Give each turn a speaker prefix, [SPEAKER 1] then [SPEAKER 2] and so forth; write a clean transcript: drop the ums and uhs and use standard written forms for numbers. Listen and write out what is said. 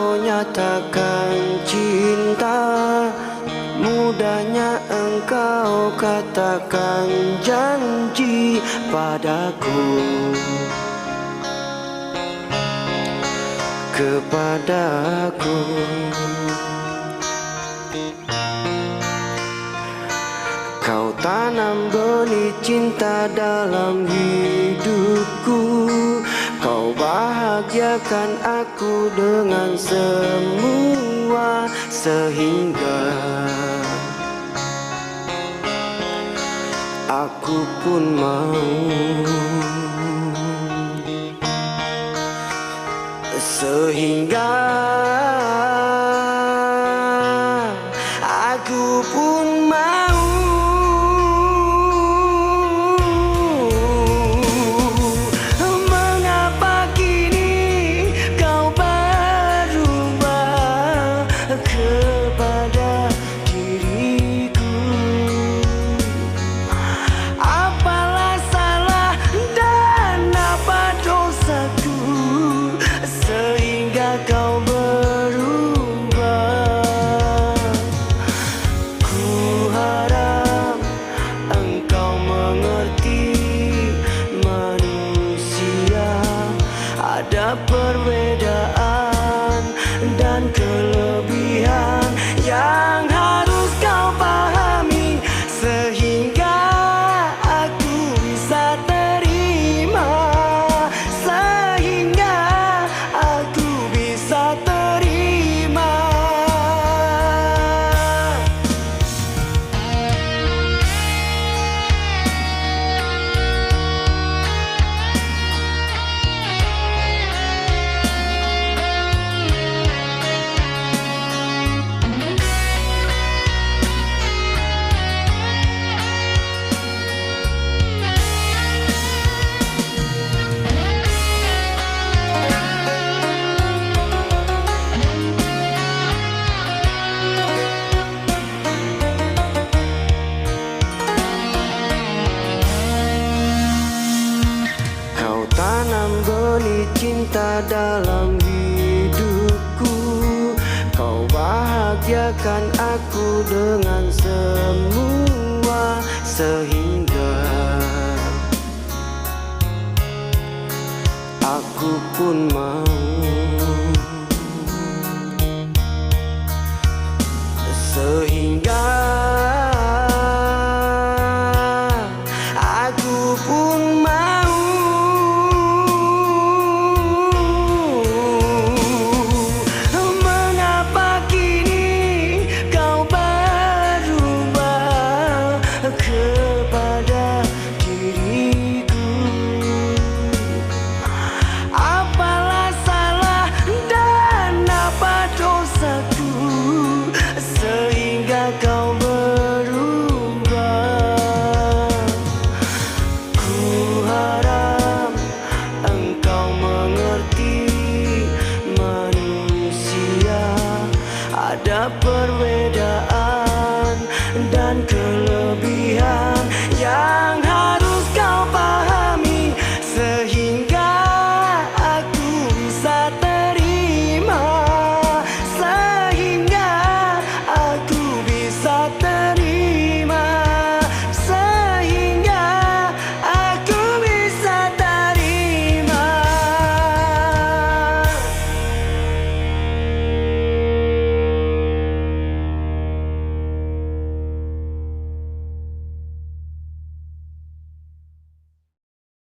[SPEAKER 1] kau nyatakan cinta, mudahnya engkau katakan janji padaku. Kepadaku kau tanam benih cinta dalam hidupku. Kau bahagiakan aku dengan semua, sehingga aku pun mau. Sehingga aku pun mau. Mengapa kini kau berubah kepada diriku? Apalah salah dan apa dosaku sehingga kau berubah? Ku harap engkau mengerti, manusia ada perbedaan dan kelebihan yang harus kau pahami, sehingga aku bisa terima, sehingga aku bisa terima. Tanam benih cinta dalam hidupku. Kau bahagiakan aku dengan semua, sehingga aku pun mau. Sehingga aku pun mau. Kepada diriku, apalah salah dan apa dosaku sehingga kau berubah? Ku harap engkau mengerti, manusia ada perbedaan dan